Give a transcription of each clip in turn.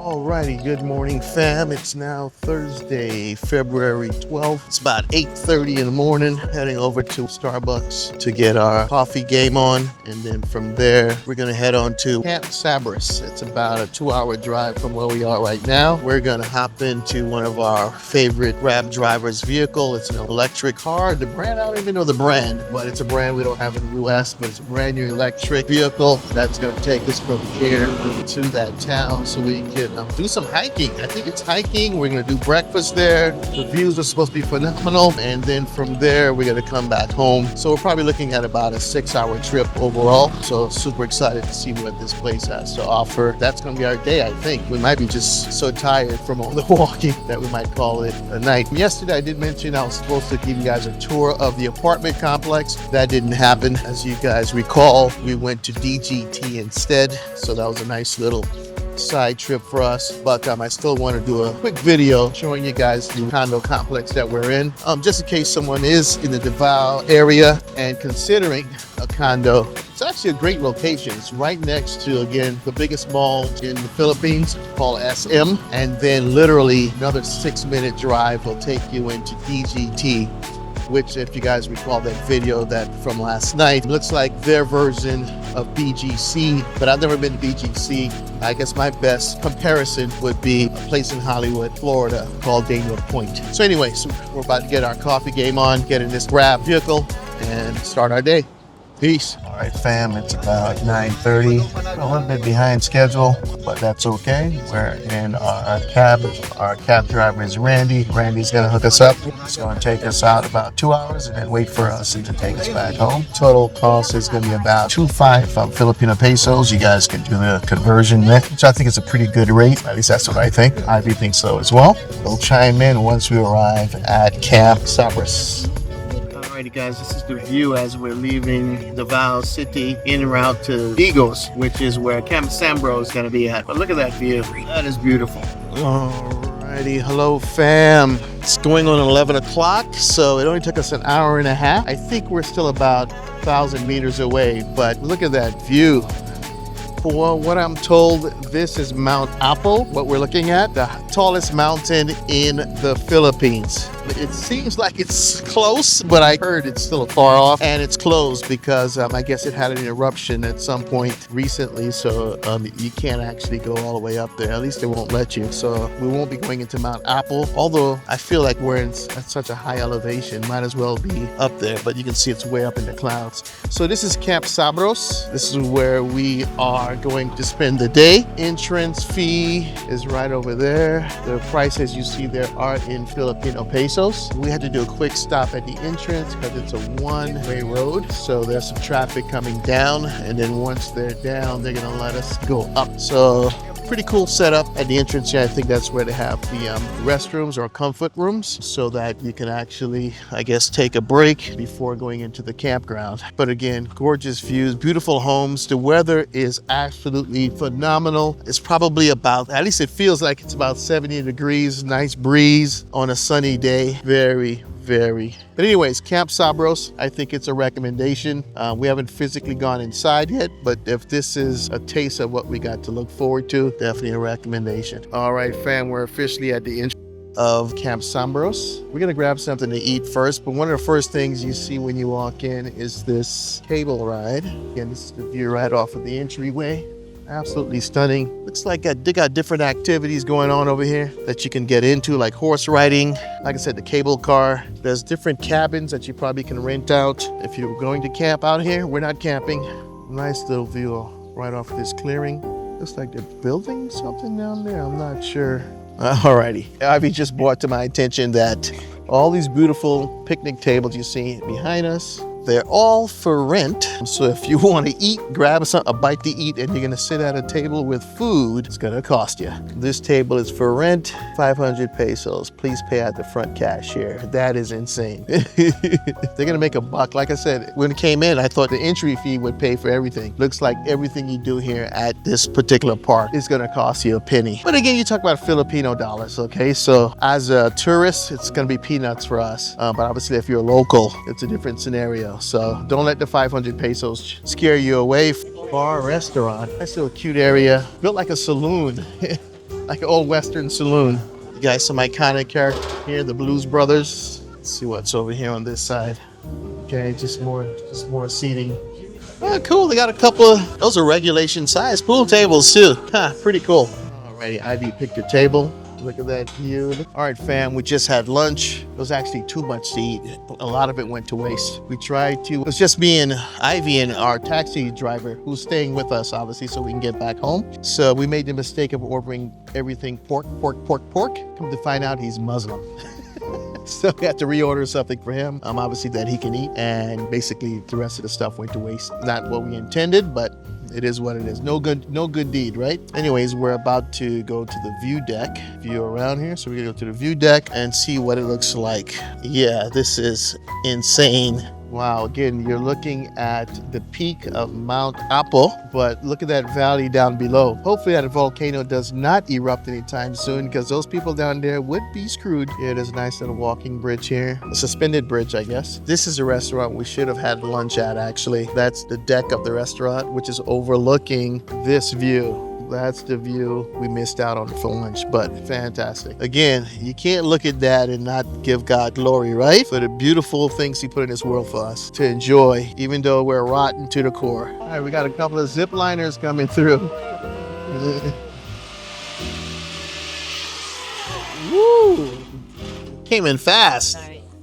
Alrighty, good morning fam. It's now Thursday, February 12th. It's about 8:30 in the morning, heading over to Starbucks to get our coffee game on. And then from there, we're gonna head on to Camp Sabras. It's about a 2-hour drive from where we are right now. We're gonna hop into one of our favorite Grab driver's vehicle. It's an electric car. The brand, I don't even know the brand, but it's a brand we don't have in the US, but it's a brand new electric vehicle that's gonna take us from here to that town so we can do some hiking. I think it's hiking. We're gonna do breakfast there. The views are supposed to be phenomenal, and then from there we're gonna come back home. So we're probably looking at about a 6-hour trip overall. So super excited to see what this place has to offer. That's gonna be our day. I think we might be just so tired from all the walking that we might call it a night. Yesterday I did mention I was supposed to give you guys a tour of the apartment complex. That didn't happen. As you guys recall, we went to DGT instead. So that was a nice little side trip for us, but I still want to do a quick video showing you guys the condo complex that we're in, just in case someone is in the Davao area and considering a condo. It's actually a great location. It's right next to, again, the biggest mall in the Philippines called SM, and then literally another 6-minute drive will take you into DGT, which, if you guys recall that video that from last night, looks like their version of BGC, but I've never been to BGC. I guess my best comparison would be a place in Hollywood, Florida called Daniel Point. So anyway, so we're about to get our coffee game on, get in this Grab vehicle, and start our day. Peace. All right, fam, it's about 9:30. A little bit behind schedule, but that's okay. We're in our cab. Our cab driver is Randy. Randy's gonna hook us up. It's gonna take us out about 2 hours and then wait for us to take us back home. Total cost is gonna be about 2.5 Filipino pesos. You guys can do the conversion there, which I think is a pretty good rate. At least that's what I think. Ivy thinks so as well. We'll chime in once we arrive at Camp Sabras. Alrighty guys, this is the view as we're leaving Davao City en route to Digos, which is where Camp Sambro is going to be at. But look at that view. That is beautiful. Alrighty, hello fam. It's going on 11 o'clock, so it only took us an hour and a half. I think we're still about 1,000 meters away, but look at that view. For what I'm told, this is Mount Apo, what we're looking at, the tallest mountain in the Philippines. It seems like it's close, but I heard it's still far off, and it's closed because I guess it had an eruption at some point recently, so you can't actually go all the way up there. At least they won't let you. So we won't be going into Mount Apo, although I feel like we're at such a high elevation, might as well be up there, but you can see it's way up in the clouds. So this is Camp Sabros. This is where we are going to spend the day. Entrance fee is right over there. The prices you see there are in Filipino pesos. We had to do a quick stop at the entrance because it's a one-way road, so there's some traffic coming down, and then once they're down, they're gonna let us go up. So pretty cool setup at the entrance here. I think that's where they have the restrooms or comfort rooms so that you can actually, I guess, take a break before going into the campground. But again, gorgeous views, beautiful homes. The weather is absolutely phenomenal. It's probably about, at least it feels like it's about 70 degrees, nice breeze on a sunny day. But anyways, Camp Sabros, I think it's a recommendation. We haven't physically gone inside yet, but if this is a taste of what we got to look forward to, definitely a recommendation. All right, fam, we're officially at the entrance of Camp Sabros. We're gonna grab something to eat first, but one of the first things you see when you walk in is this cable ride. Again, this is the view right off of the entryway. Absolutely stunning. Looks like they got different activities going on over here that you can get into, like horse riding. Like I said, the cable car. There's different cabins that you probably can rent out if you're going to camp out here. We're not camping. Nice little view right off this clearing. Looks like they're building something down there. I'm not sure. Alrighty. Ivy just brought to my attention that all these beautiful picnic tables you see behind us, they're all for rent. So if you want to eat, grab a bite to eat, and you're going to sit at a table with food, it's going to cost you. This table is for rent, 500 pesos. Please pay at the front cashier. That is insane. They're going to make a buck. Like I said, when it came in, I thought the entry fee would pay for everything. Looks like everything you do here at this particular park is going to cost you a penny. But again, you talk about Filipino dollars, okay? So as a tourist, it's going to be peanuts for us. But obviously, if you're local, it's a different scenario. So don't let the 500 pesos scare you away. Bar restaurant. Nice little cute area. Built like a saloon. like an old Western saloon. You guys, some iconic characters here, the Blues Brothers. Let's see what's over here on this side. Okay, just more seating. Oh, cool. They got a couple of, those are regulation size pool tables too. Huh, pretty cool. Alrighty, Ivy picked a table. Look at that view. All right, fam, we just had lunch. It was actually too much to eat. A lot of it went to waste. We tried to, it was just me and Ivy and our taxi driver who's staying with us, obviously, so we can get back home. So we made the mistake of ordering everything pork. Come to find out he's Muslim. So we had to reorder something for him, obviously that he can eat, and basically the rest of the stuff went to waste. Not what we intended, but it is what it is. No good deed, right? Anyways, we're about to go to the view deck. View around here, so we're gonna go to the view deck and see what it looks like. Yeah, this is insane. Wow, again, you're looking at the peak of Mount Apo, but look at that valley down below. Hopefully that volcano does not erupt anytime soon, because those people down there would be screwed. Yeah, there's a nice little walking bridge here. A suspended bridge, I guess. This is a restaurant we should have had lunch at, actually. That's the deck of the restaurant, which is overlooking this view. That's the view we missed out on for lunch, but fantastic. Again, you can't look at that and not give God glory, right? For the beautiful things he put in this world for us to enjoy, even though we're rotten to the core. All right, we got a couple of zip liners coming through. Woo! Came in fast.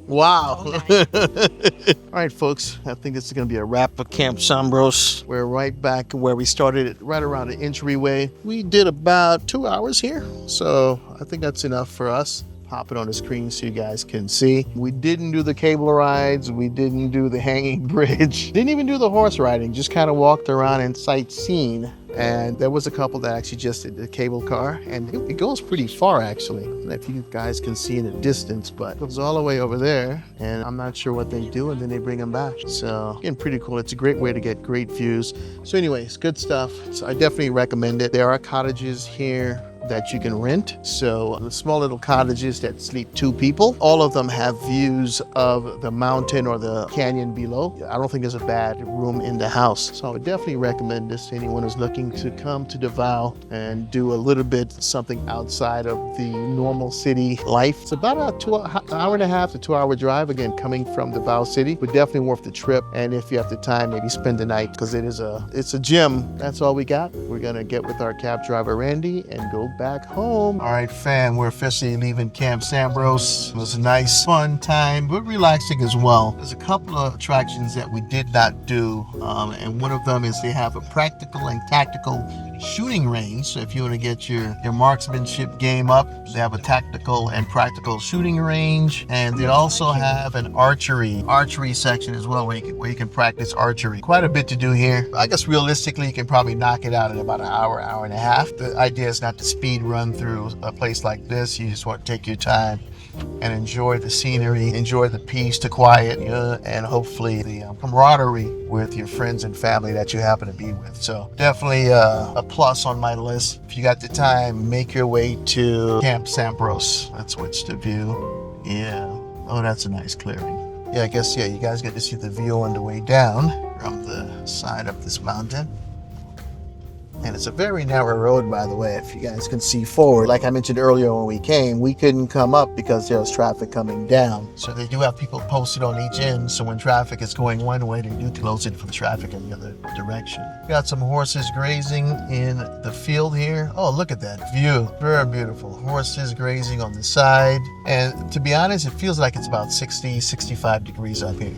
Wow. All right, folks, I think this is going to be a wrap for Camp Sambros. We're right back where we started, right around the entryway. We did about 2 hours here, so I think that's enough for us. Pop it on the screen so you guys can see. We didn't do the cable rides. We didn't do the hanging bridge. Didn't even do the horse riding. Just kind of walked around and sightseeing. And there was a couple that actually just did the cable car, and it goes pretty far, actually. I don't know if you guys can see in the distance, but it goes all the way over there, and I'm not sure what they do, and then they bring them back. So again, pretty cool. It's a great way to get great views. So anyways, good stuff. So I definitely recommend it. There are cottages here that you can rent. So the small little cottages that sleep 2 people, all of them have views of the mountain or the canyon below. I don't think there's a bad room in the house. So I would definitely recommend this to anyone who's looking to come to Davao and do a little bit something outside of the normal city life. It's about an hour and a half to 2 hour drive, again, coming from Davao City, but definitely worth the trip. And if you have the time, maybe spend the night, because it's a gym. That's all we got. We're gonna get with our cab driver, Randy, and go back home. All right, fam, we're officially leaving Camp Sambros. It was a nice, fun time, but relaxing as well. There's a couple of attractions that we did not do, and one of them is they have a practical and tactical shooting range. So if you want to get your marksmanship game up, they have a tactical and practical shooting range, and they also have an archery section as well, where you can practice archery. Quite a bit to do here. I guess realistically, you can probably knock it out in about an hour and a half. The idea is not to speed run through a place like this. You just want to take your time and enjoy the scenery, enjoy the peace, the quiet, and hopefully the camaraderie with your friends and family that you happen to be with. So definitely a plus on my list. If you got the time, make your way to Camp Sambros. Let's switch to view. Yeah. Oh, that's a nice clearing. Yeah, I guess, you guys get to see the view on the way down from the side of this mountain. And it's a very narrow road, by the way, if you guys can see forward. Like I mentioned earlier when we came, we couldn't come up because there was traffic coming down. So they do have people posted on each end, so when traffic is going one way, they do close it for the traffic in the other direction. We got some horses grazing in the field here. Oh, look at that view. Very beautiful. Horses grazing on the side. And to be honest, it feels like it's about 60, 65 degrees up here.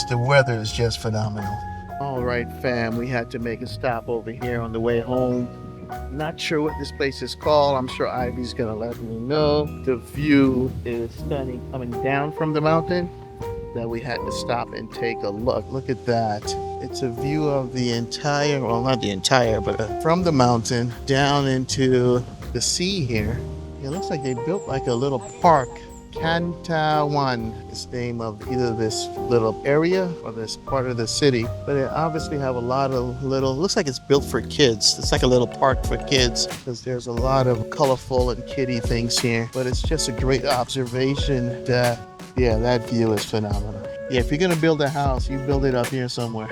The weather is just phenomenal. All right, fam, we had to make a stop over here on the way home. Not sure what this place is called. I'm sure Ivy's gonna let me know. The view is stunning coming down from the mountain that we had to stop and take a look. Look at that. It's a view of the entire, well, not the entire, but from the mountain down into the sea here. It looks like they built like a little park. Cantawan is the name of either this little area or this part of the city, but it obviously have a lot of looks like it's built for kids. It's like a little park for kids because there's a lot of colorful and kiddie things here, but it's just a great observation that Yeah, that view is phenomenal. Yeah, if you're gonna build a house, you build it up here somewhere.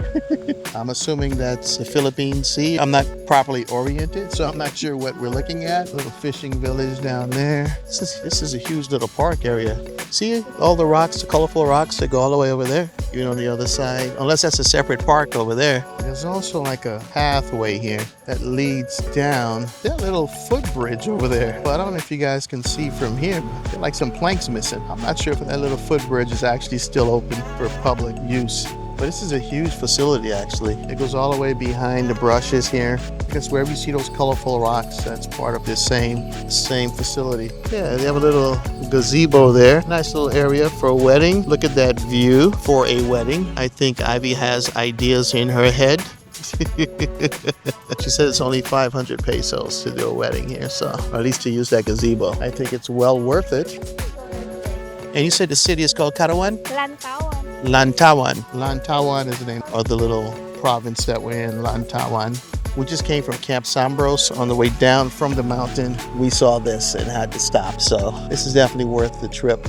I'm assuming that's the Philippine Sea. I'm not properly oriented, so I'm not sure what we're looking at. Little fishing village down there. This is a huge little park area. See all the rocks, the colorful rocks that go all the way over there? Even on the other side, unless that's a separate park over there. There's also like a pathway here that leads down. That little footbridge over there. Well, I don't know if you guys can see from here. There are like some planks missing. I'm not sure if that little footbridge is actually still open for public use. But this is a huge facility, actually. It goes all the way behind the brushes here. Because wherever you see those colorful rocks, that's part of this same facility. Yeah, they have a little gazebo there. Nice little area for a wedding. Look at that view for a wedding. I think Ivy has ideas in her head. She said it's only 500 pesos to do a wedding here, so or at least to use that gazebo. I think it's well worth it. And you said the city is called Karawan? Lantawan. Lantawan is the name of the little province that we're in, Lantawan. We just came from Camp Sambros. On the way down from the mountain, we saw this and had to stop. So this is definitely worth the trip.